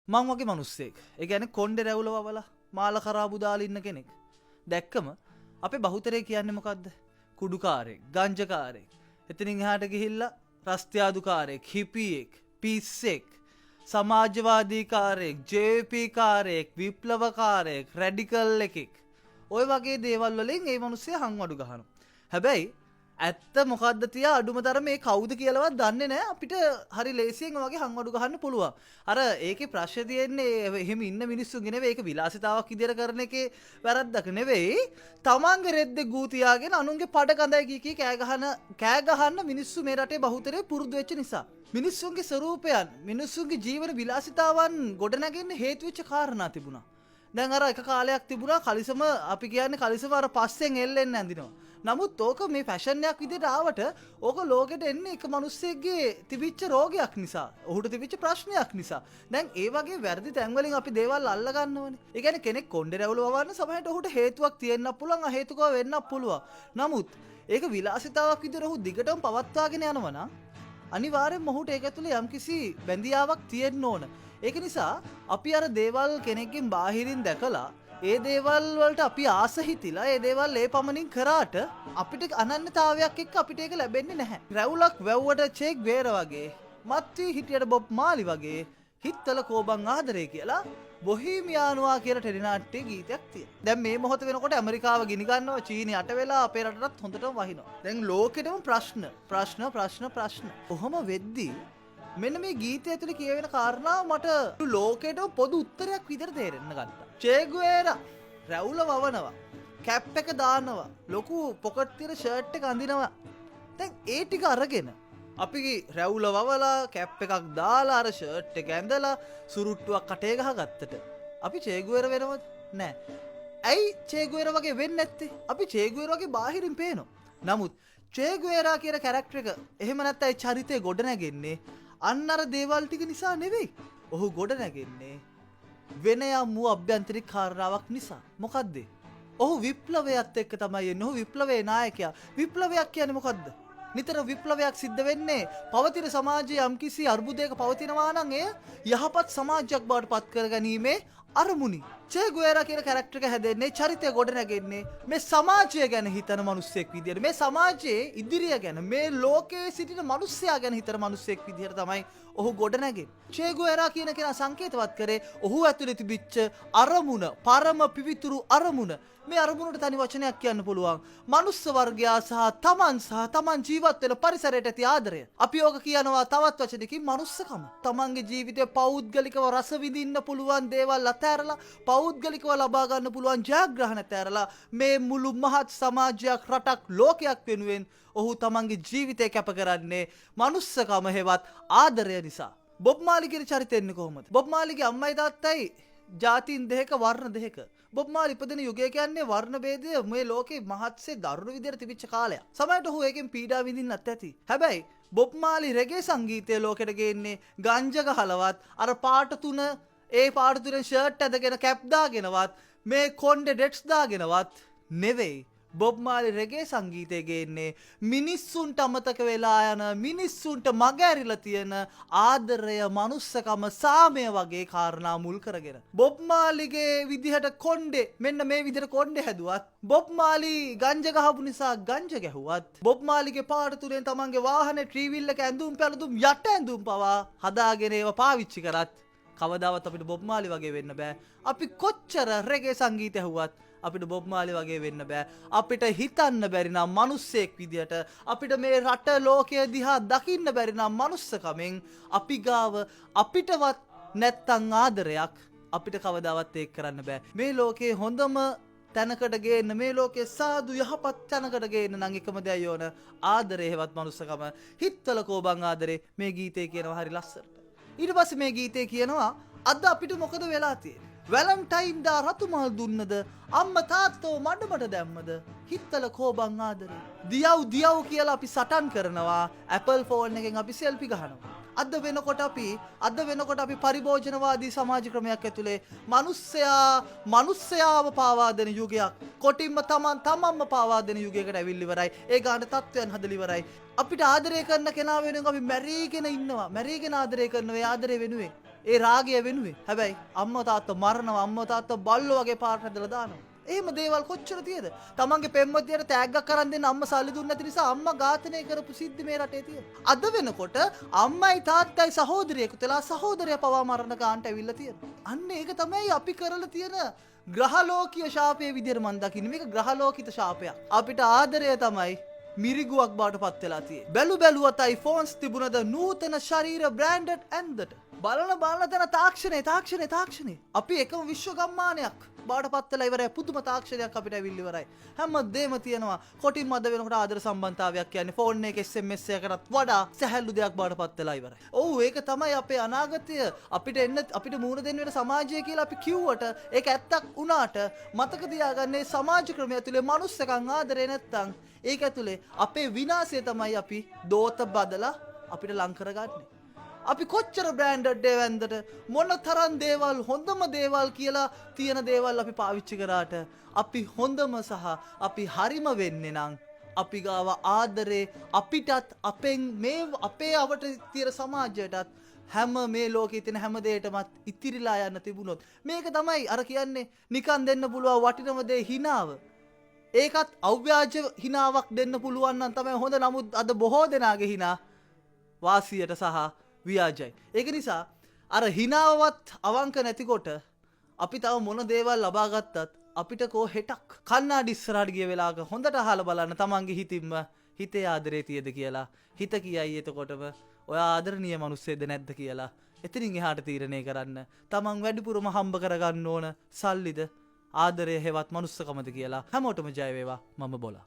මං වගේ මිනිස්සෙක්. ඒ කියන්නේ කොණ්ඩේ රැවුල වවලා මාල කරාබු දාලා ඉන්න කෙනෙක්. දැක්කම අපේ බහුතරය කියන්නේ මොකද්ද? කුඩුකාරයෙක්, ගංජකාරයෙක්. එතනින් එහාට ගිහිල්ලා රස්තියාදුකාරයෙක්, හිපියෙක්, පිස්සෙක්, සමාජවාදීකාරයෙක්, ජේපී කාරයෙක්, විප්ලවකාරයෙක්, රැඩිකල් එකෙක්. ඔය වගේ දේවල් වලින් මේ මිනිස්සයා හංවඩු ගහනවා. හැබැයි ඇත්ත මොකද්ද තියා අඩුම තරම මේ කවුද කියලාවත් දන්නේ නැහැ. අපිට හරි ලේසියෙන් වගේ හංවඩු ගහන්න පුළුවන්. අර ඒකේ ප්‍රශ්නේ තියෙන්නේ එහෙම ඉන්න මිනිස්සුන්ගේ නෙවෙයි. ඒක විලාසිතාවක් විදියට කරන එකේ වැරද්දක් නෙවෙයි. තමන්ගේ රෙද්දේ ගූ තියාගෙන අනුන්ගේ පඩ කඳයි කී කෑ ගහන්න මිනිස්සු මේ රටේ බහුතරේ පුරුදු වෙච්ච නිසා. මිනිස්සුන්ගේ ස්වරූපයන්, මිනිස්සුන්ගේ ජීවන විලාසිතාවන් ගොඩනැගෙන්න හේතු වෙච්ච කාරණා තිබුණා. දැන් අර එක කාලයක් තිබුණා කලිසම අපි කියන්නේ කලිසම අර පස්සෙන් එල්ලෙන්න ඇඳිනවා. නමුත් ඕක මේ ෆැෂන් එකක් විදිහට ආවට ඕක ලෝකෙට එන්නේ එක මිනිස්සෙක්ගේ තිබිච්ච රෝගයක් නිසා. ඔහුට තිබිච්ච ප්‍රශ්නයක් නිසා. දැන් ඒ වගේ වැරදි තැන් වලින් අපි දේවල් අල්ල ගන්නවනේ. ඒ කියන්නේ කෙනෙක් කොණ්ඩේ රැවුල වවන්න සමහරට ඔහුට හේතුවක් තියෙන්නත් පුළුවන්, අහේතුකව වෙන්නත් පුළුවන්. නමුත් ඒක විලාසිතාවක් විදිහට ඔහු දිගටම පවත්වාගෙන යනවා නම් අනිවාර්යෙන්ම ඔහුට ඒක ඇතුලේ යම්කිසි බැඳියාවක් තියෙන්න ඕන. ඒක නිසා අපි අර දේවල් කෙනෙක්ගෙන් බාහිරින් දැකලා ඒ දේවල් වලට අපි ආස හිතිලා ඒ දේවල් ඒ පමණින් කරාට අපිට අනන්‍යතාවයක් එක්ක අපිට ඒක ලැබෙන්නේ නැහැ. රැවුලක් වැව්වට චේක් වේර වගේ, මත්වි හිටියට බොබ් මාලි වගේ හිත්තල කෝබන් ආදරේ කියලා බොහීමියානුවා කියලා ටෙලිනාට්‍යයේ ගීතයක් තියෙනවා. දැන් මේ මොහොත වෙනකොට ඇමරිකාව ගිනි ගන්නවා, චීනය යට වෙලා අපේ රටටත් හොඳටම වහිනවා. දැන් ලෝකෙටම ප්‍රශ්න. කොහොම වෙද්දී මෙන්න මේ ගීතය ඇතුලේ කියවෙන කාරණාව මට ලෝකෙටම පොදු උත්තරයක් විදිහට තේරෙන්න ගත්තා. චේගුවේරා රැවුල වවනවා, කැප් එක දානවා, ලොකු පොකට් තියෙන ෂර්ට් එක අඳිනවා. දැන් ඒ ටික අරගෙන අපි රැවුල වවලා කැප් එකක් දාලා අර ෂර්ට් එක ඇඳලා සුරුට්ටුවක් කටේ ගහගත්තට අපි චේගුවේර වෙනවද? නෑ. ඇයි චේගුවේර වගේ වෙන්නේ නැත්තේ? අපි චේගුවේර වගේ බාහිරින් පේනවා. නමුත් චේගුවේරා කියන කැරක්ටර් එක එහෙම නැත්නම් ඒ චරිතය ගොඩ නැගෙන්නේ අන්න අර දේවල් ටික නිසා නෙවෙයි. ඔහු ගොඩ නැගෙන්නේ වෙන යම් වූ අභ්‍යන්තරික කාරණාවක් නිසා. මොකද්ද? ඔහු විප්ලවයත් එක්ක තමයි එන්නේ. ඔහු විප්ලවයේ නායකයා. විප්ලවයක් කියන්නේ මොකද්ද? නිතර විප්ලවයක් සිද්ධ වෙන්නේ පවතින සමාජයේ යම්කිසි අර්බුදයක පවතිනවා නම් එය යහපත් සමාජයක් බවට පත් කරගැනීමේ අරමුණි. චේගුවේරා කියන කැරක්ටර් එක හැදෙන්නේ චරිතය ගොඩ නැගෙන්නේ මේ සමාජය ගැන හිතන මිනිස්සෙක් විදියට. මේ සමාජයේ ඉදිරිය ගැන, මේ ලෝකයේ සිටින මිනිස්සයා ගැන හිතන මිනිස්සෙක් විදියට තමයි ඔහු ගොඩ නැගෙන්නේ. චේගුවේරා කියන කෙනා සංකේතවත් කරේ ඔහු ඇතුලේ තිබිච්ච අරමුණ, පරම පිවිතුරු අරමුණ. මේ අරමුණට තනි වචනයක් කියන්න පුළුවන්. මනුස්ස වර්ගයා සහ තමන් ජීවත් වෙන පරිසරයට ඇති ආදරය. අපි ඕක කියනවා තවත් වචනකින් මනුස්සකම. තමන්ගේ ජීවිතේ පෞද්ගලිකව රස විඳින්න පුළුවන් දේවල් අතහැරලා, පෞද්ගලිකව ලබා ගන්න පුළුවන් ජයග්‍රහණ අතහැරලා මේ මුළු මහත් සමාජයක්, රටක්, ලෝකයක් වෙනුවෙන් ඔහු තමන්ගේ ජීවිතය කැප කරන්නේ මනුස්සකම හේවත් ආදරය නිසා. බොබ් මාලි කියන චරිතය එන්නේ කොහොමද? බොබ් මාලිගේ අම්මයි තාත්තයි ජාතීන් දෙක, වර්ණ දෙක. බොබ් මාලි ඉපදෙන යුගය කියන්නේ වර්ණ භේදය මේ ලෝකේ මහත්සේ දරුණු විදියට තිබිච්ච කාලයක්. සමහරට ඔහු ඒකෙන් පීඩා විඳින්නත් ඇති. හැබැයි බොබ් මාලි රෙගේ සංගීතය ලෝකෙට ගේන්නේ ගංජා ගහලවත් අර පාට තුන, ඒ පාට තුනෙන් ෂර්ට් ඇඳගෙන කැප් දාගෙනවත් මේ කොණ්ඩේ ඩෙට්ස් දාගෙනවත් නෙවෙයි. බොබ් මාලි රෙගේ සංගීතය ගේන්නේ මිනිස්සුන්ට අමතක වෙලා යන, මිනිස්සුන්ට මග ඇරිලා තියෙන ආදරය, මනුස්සකම, සාමය වගේ කාරණා මුල් කරගෙන. බොබ් මාලිගේ විදිහට කොණ්ඩේ මෙන්න මේ විදිහට කොණ්ඩේ හැදුවත්, බොබ් මාලි ගංජා ගහපු නිසා ගංජා ගැහුවත්, බොබ් මාලිගේ පාට තුනෙන් තමන්ගේ වාහනේ ට්‍රීවිල් එක ඇඳුම් පැළඳුම් යට ඇඳුම් පවා හදාගෙන ඒවා පාවිච්චි කරත් කවදාවත් අපිට බොබ් මාලි වගේ වෙන්න බෑ. අපි කොච්චර රෙගේ සංගීතය ඇහුවත් අපිට බොබ් මාලි වගේ වෙන්න බෑ. අපිට හිතන්න බැරි නම් මිනිස්සෙක් විදියට, අපිට මේ රට ලෝකය දිහා දකින්න බැරි නම් මනුස්සකමෙන් අපි ගාව අපිටවත් නැත්තම් ආදරයක් අපිට කවදාවත් ඒක කරන්න බෑ. මේ ලෝකේ හොඳම තැනකට ගේන්න, මේ ලෝකේ සාදු යහපත් තැනකට ගේන්න නම් එකම දෙයයි ඕන ආදරේ හේවත් මනුස්සකම. හිත්තල කෝබන් ආදරේ මේ ගීතේ කියනවා හරි ලස්සනට. ඊට පස්සේ මේ ගීතේ කියනවා අද අපිට මොකද වෙලා තියෙන්නේ? වැලන්ටයින් දා රතු මල් දුන්නද, අම්මා තාත්තෝ මඩමඩ දැම්මද, හිත්තල කෝබන් ආදරේ. දියව් කියලා අපි සටන් කරනවා, ඇපල් ෆෝන් එකෙන් අපි සෙල්ෆි ගහනවා. අද වෙනකොට අපි පරිභෝජනවාදී සමාජ ක්‍රමයක් ඇතුලේ මිනිස්සයාව පාවා දෙන යුගයක්, කොටින්ම තමන්ම පාවා දෙන යුගයකට ඇවිල්ලි ඉවරයි. ඒ ගාන තත්ත්වයන් හදලා ඉවරයි. අපිට ආදරය කරන කෙනා වෙනුවෙන් අපි මැරීගෙන ඉන්නවා. මැරීගෙන ආදරය කරනවා. ඒ ආදරය වෙනුවෙන් ඒ රාගය වෙනුවෙන්. හැබැයි අම්මා තාත්තා මරනවා, අම්මා තාත්තා බල්ලෝ වගේ පාට හැදලා දානවා. එහෙම දේවල් කොච්චර තියෙද? තමන්ගේ පෙම්වතියට තෑග්ගක් කරන් දෙන්න අම්මා සල්ලි දුන්නේ නැති නිසා අම්මා ඝාතනය කරපු සිද්ධි මේ රටේ තියෙනවා. අද වෙනකොට අම්මයි තාත්තයි සහෝදරියෙකුට වෙලා සහෝදරයා පවා මරණ ගානට ඇවිල්ලා තියෙනවා. අන්න ඒක තමයි අපි කරලා තියෙන ග්‍රහලෝකීය ශාපයේ විදිහට මම දකින්නේ. මේක ග්‍රහලෝකිත ශාපයක්. අපිට ආදරය තමයි මිරිගුවක් බවට පත් වෙලා තියෙන්නේ. බැලුවත් iPhones තිබුණද නූතන ශරීර බ්‍රෑන්ඩඩ් ඇන්දට. බලන තැන තාක්ෂණය. අපි එකම විශ්ව ගම්මානයක් බවට පත් වෙලා ඉවරයි. පුදුම තාක්ෂණයක් අපිට ඇවිල්ලා ඉවරයි. හැමදේම තියෙනවා. කොටින් මැද වෙනකොට ආදර සම්බන්ධතාවයක් කියන්නේ ෆෝන් එකේ SMS එකකටත් වඩා සැහැල්ලු දෙයක් බවට පත් වෙලා ඉවරයි. ඔව් ඒක තමයි අපේ අනාගතය. අපිට මූණ දෙන්න වෙන සමාජය කියලා අපි කිව්වට ඒක ඇත්තක් වුණාට මතක තියාගන්න මේ සමාජ ක්‍රමය ඇතුලේ මනුස්සකම් ආදරේ නැත්තම් ඒක ඇතුලේ අපේ විනාශය තමයි අපි දෝත බදලා අපිට ලං කරගන්නේ. අපි කොච්චර බ්‍රෑන්ඩඩ් දේවන්දට මොන තරම් දේවල් හොඳම දේවල් කියලා තියෙන දේවල් අපි පාවිච්චි කරාට අපි හොඳම සහ අපි හරිම වෙන්නේ නම් අපි ගාව ආදරේ අපිටත් අපෙන් මේ අපේ අවට තියෙන සමාජයටත් හැම මේ ලෝකේ තියෙන හැම දෙයකටමත් ඉතිරිලා යන්න තිබුණොත් මේක තමයි අර කියන්නේ නිකන් දෙන්න පුළුවන් වටිනම දේ හිනාව. ඒකත් අව්‍යාජ හිනාවක් දෙන්න පුළුවන් නම් තමයි හොඳ. නමුත් අද බොහෝ දෙනාගේ හිනා වාසියට සහ ව්‍යාජයි. ඒක නිසා අර හිනාවවත් අවංක නැතිකොට අපි තව මොන දේවල් ලබා ගත්තත් අපිට කෝ හෙටක් කන්නාඩි ඉස්සරහට ගිය වෙලාවක හොඳට අහලා බලන්න තමන්ගේ හිතින්ම හිතේ ආදරේ තියද කියලා. හිත කියයි එතකොටම ඔයා ආදරණීය මිනිස්සෙක්ද නැද්ද කියලා. එතනින් එහාට තීරණය කරන්න. තමන් වැඩිපුරම හම්බ කරගන්න ඕන සල්ලිද ආදරය හෙවත් මනුස්සකමද කියලා. හැමෝටම ජය වේවා. මම බොලා.